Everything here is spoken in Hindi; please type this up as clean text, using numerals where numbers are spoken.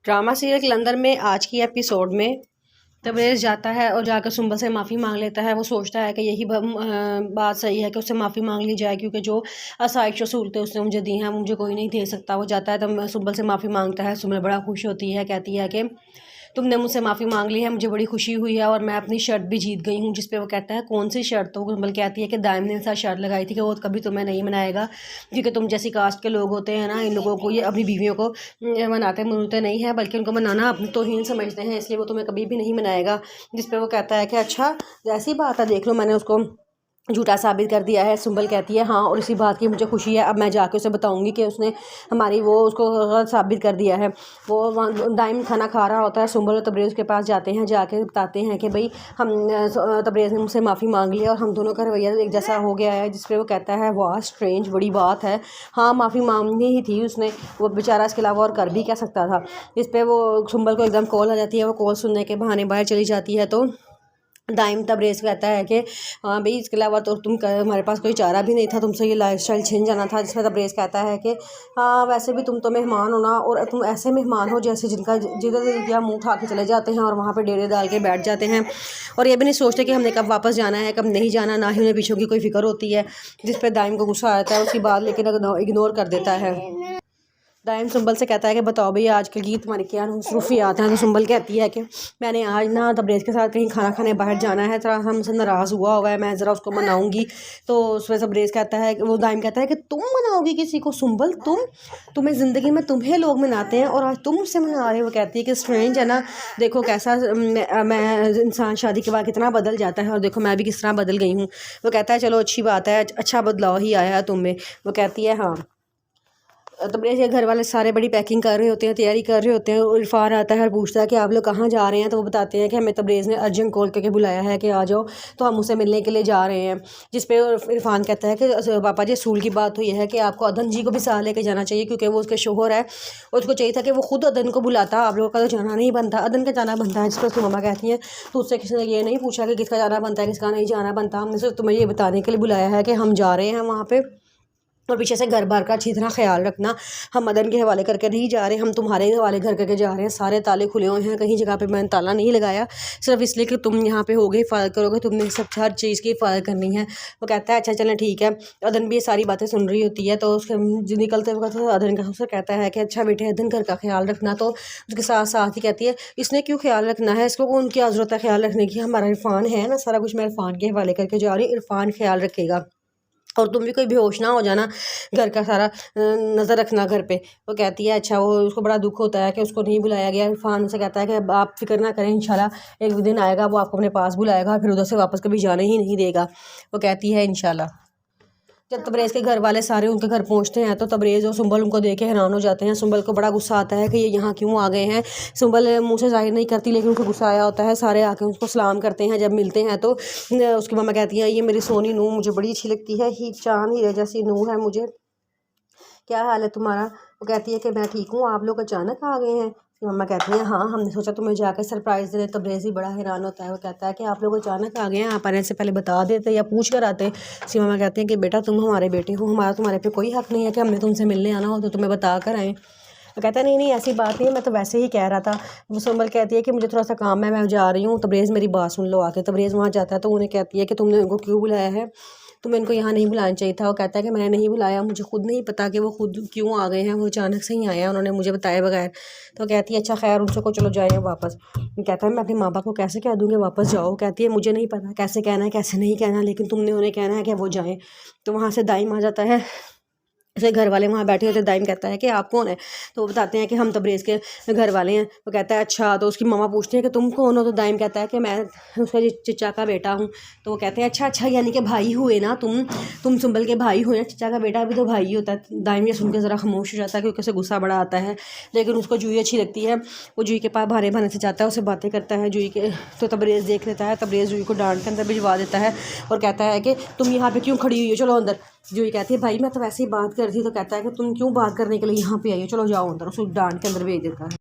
ड्रामा सीरियल कलंदर में आज की एपिसोड में तबरेज़ जाता है और जाकर सुंबल से माफ़ी मांग लेता है। वो सोचता है कि यही बात सही है कि उससे माफ़ी मांग ली जाए, क्योंकि जो आसाइश सहूलतें उसने मुझे दी हैं मुझे कोई नहीं दे सकता। वो जाता है तब सुंबल से माफ़ी मांगता है। सुंबल बड़ा खुश होती है, कहती है कि तुमने मुझसे माफ़ी मांग ली है, मुझे बड़ी खुशी हुई है और मैं अपनी शर्त भी जीत गई हूँ। जिस पे वो कहता है कौन सी शर्त? तो सुंबल कहती है कि दाइम ने मेरे साथ शर्त लगाई थी कि वो कभी तुम्हें नहीं मनाएगा, क्योंकि तुम जैसी कास्ट के लोग होते हैं ना, इन लोगों को ये अपनी बीवियों को मनाते मनते नहीं है, बल्कि उनको मनाना अपनी तौहीन समझते हैं, इसलिए वो तुम्हें कभी भी नहीं मनाएगा। जिस पे वो कहता है कि अच्छा ऐसी बात है, देख लो मैंने उसको झूठा साबित कर दिया है। सुंबल कहती है हाँ, और इसी बात की मुझे खुशी है। अब मैं जाके उसे बताऊंगी कि उसने हमारी वो उसको गलत साबित कर दिया है। वो वहाँ दाइम खाना खा रहा होता है। सुंबल और तबरेज़ के पास जाते हैं, जाके बताते हैं कि भाई हम तबरेज़ ने मुझसे माफ़ी मांग ली और हम दोनों का रवैया एक जैसा हो गया है। जिस पर वो कहता है वाह स्ट्रेंज, बड़ी बात है। हाँ, माफ़ी मांगनी ही थी उसने, वो बेचारा इसके अलावा और कर भी क्या सकता था। जिस पर वो सुंबल को एकदम कॉल आ जाती है। वो कॉल सुनने के बहाने बाहर चली जाती है तो दाइम तबरेज़ कहता है कि हाँ भाई, इसके अलावा तो हमारे पास कोई चारा भी नहीं था, तुमसे ये लाइफस्टाइल छिन जाना था। जिसमें तबरेज़ कहता है कि हाँ वैसे भी तुम तो मेहमान हो ना, और तुम ऐसे मेहमान हो जैसे जिधर दिल मुँह उठा के चले जाते हैं और वहाँ पे डेरे डाल के बैठ जाते हैं, और ये भी नहीं सोचते कि हमने कब वापस जाना है कब नहीं जाना, ना ही उन्हें पीछों की कोई फिक्र होती है। जिस पर दाइम को गुस्सा आता है उसकी बात, लेकिन इग्नोर कर देता है। दाइम सुंबल से कहता है कि बताओ भैया आजकल की तुम्हारी क्या मसरूफियात हैं। तो सुंबल कहती है कि मैंने आज ना तबरेज़ के साथ कहीं खाना खाने बाहर जाना है, थोड़ा हमसे नाराज़ हुआ है, मैं ज़रा उसको मनाऊंगी। तो उसमें तबरेज़ कहता है, वो दाइम कहता है कि तुम मनाओगी किसी को? सुंबल तुम्हें ज़िंदगी में तुम्हें लोग मनाते हैं और आज तुम मुझसे मना रहे हो। वो कहती है कि स्ट्रेंज है ना, देखो कैसा मैं इंसान शादी के बाद कितना बदल जाता है, और देखो मैं भी किस तरह बदल गई हूँ। वो कहता है चलो अच्छी बात है, अच्छा बदलाव ही आया है तुम में। वो कहती है हाँ। तबरेज़ के घर वाले सारे बड़ी पैकिंग कर रहे होते हैं, तैयारी कर रहे होते हैं। और इरफान आता है और पूछता है कि आप लोग कहाँ जा रहे हैं। तो वो बताते हैं कि हमें तबरेज़ ने अर्जेंट कॉल करके बुलाया है कि आ जाओ, तो हम उसे मिलने के लिए जा रहे हैं। जिस पे इरफान कहता है कि पापा जी असूल की बात तो ये है कि आपको अदन जी को भी साथ लेके जाना चाहिए, क्योंकि वो उसके शोहर है और उसको चाहिए था कि वो खुद अदन को बुलाता, आप लोगों का तो जाना नहीं बनता, अदन का जाना बनता है। जिस पर उसकी मम्मा कहती हैं तो उससे किसी ने ये नहीं पूछा कि किसका जाना बनता है किसका नहीं जाना बनता, हमने सिर्फ तुम्हें ये बताने के लिए बुलाया है कि हम जा रहे हैं वहाँ पर, और पीछे से घर बार का अच्छी तरह ख्याल रखना। हम मदन के हवाले करके नहीं जा रहे, हम तुम्हारे हवाले कर करके जा रहे हैं। सारे ताले खुले हुए हैं, कहीं जगह पे मैंने ताला नहीं लगाया, सिर्फ इसलिए कि तुम यहाँ पे होगे हिफाजत करोगे, तुमने सब हर चीज़ की हिफाजत करनी है। वो कहता है अच्छा चलें ठीक है। अदन भी ये सारी बातें सुन रही होती है, तो उसके निकलते वक्त अदन का उससे कहता है कि अच्छा बेटे अदन घर का ख्याल रखना। तो उसके साथ साथ ही कहती है इसने क्यों ख्याल रखना है, इसको कौन क्या ज़रूरत है ख्याल रखने की, हमारा इरफान है ना, सारा कुछ मैं इरफान के हवाले करके जा रही हूँ, इरफान ख्याल रखेगा, और तुम भी कोई बेहोश ना हो जाना, घर का सारा नज़र रखना घर पे। वो कहती है अच्छा। वो उसको बड़ा दुख होता है कि उसको नहीं बुलाया गया। इरफान से कहता है कि आप फिक्र ना करें, इंशाल्लाह एक दिन आएगा वो आपको अपने पास बुलाएगा, फिर उधर से वापस कभी जाने ही नहीं देगा। वो कहती है इंशाल्लाह। जब तबरेज़ के घर वाले सारे उनके घर पहुंचते हैं तो तबरेज़ और सुंबल उनको देख के हैरान हो जाते हैं। सुंबल को बड़ा गुस्सा आता है कि ये यहाँ क्यों आ गए हैं। सुंबल मुंह से जाहिर नहीं करती, लेकिन उनको गुस्सा आया होता है। सारे आके उसको सलाम करते हैं। जब मिलते हैं तो उसकी मम्मा कहती हैं ये मेरी सोनी नूह मुझे बड़ी अच्छी लगती है, ही चांद हीरे जैसी नूह है मुझे, क्या हाल है तुम्हारा? वो कहती है कि मैं ठीक हूँ, आप लोग अचानक आ गए हैं। उसकी मम्मा कहती हैं हाँ, हमने सोचा तुम्हें जाकर सरप्राइज़ दे। तबरेज़ ही बड़ा हैरान होता है। वो कहता है कि आप लोग अचानक आ गए हैं, आप आने से पहले बता देते या पूछ कर आते। उसकी मम्मा कहती हैं कि बेटा तुम हमारे बेटे हो, हमारा तुम्हारे पे कोई हक़ नहीं है कि हमने तुमसे मिलने आना हो तो तुम्हें बता कर आएँ। वो कहता है नहीं नहीं ऐसी बात नहीं है, मैं तो वैसे ही कह रहा था। वो सुंबल कहती है कि मुझे थोड़ा सा काम है, मैं जा रही हूँ। तबरेज़ मेरी बात सुन लो आके। तबरेज़ वहाँ जाता है तो उन्हें कहती है कि तुमने उनको क्यों बुलाया है, तुम्हें इनको यहाँ नहीं बुलाना चाहिए था। वो कहता है कि मैंने नहीं बुलाया, मुझे खुद नहीं पता कि वो खुद क्यों आ गए हैं, वो अचानक से ही आए हैं, उन्होंने मुझे बताए बगैर। तो कहती है अच्छा खैर उनसे को चलो जाए वापस। कहता है मैं अपने माँ बाप को कैसे कह दूँगी वापस जाओ। कहती है मुझे नहीं पता कैसे कहना है कैसे नहीं कहना, लेकिन तुमने उन्हें कहना है कि वो जाएँ। तो वहाँ से दाइम आ जाता है, ऐसे घर वाले वहाँ बैठे होते। दाइम कहता है कि आप कौन है? तो वो बताते हैं कि हम तबरेज़ के घर वाले हैं। वो कहता है अच्छा। तो उसकी मम्मा पूछती है कि तुम कौन हो? तो दाइम कहता है कि मैं उसका चचा का बेटा हूँ। तो वो कहते हैं अच्छा अच्छा, यानी कि भाई हुए ना तुम सुंबल के भाई हुए ना, चचा का बेटा भी तो भाई ही होता है। दाइम ये सुन के ज़रा खामोश हो जाता है क्योंकि उसे गुस्सा बड़ा आता है, लेकिन उसको जूही अच्छी लगती है। वो जूही के पास बहाने बहाने से जाता है, उससे बातें करता है जूही के। तो तबरेज़ देख लेता है, तबरेज़ जूही को डांट के अंदर भिजवा देता है और कहता है कि तुम यहाँ पे क्यों खड़ी हुई हो, चलो अंदर। जूही कहती है भाई मैं तो वैसे ही बात कर रही थी। तो कहता है कि तुम क्यों बात करने के लिए यहाँ पे आई हो, चलो जाओ अंदर। उसको डांट के अंदर भेज देता है।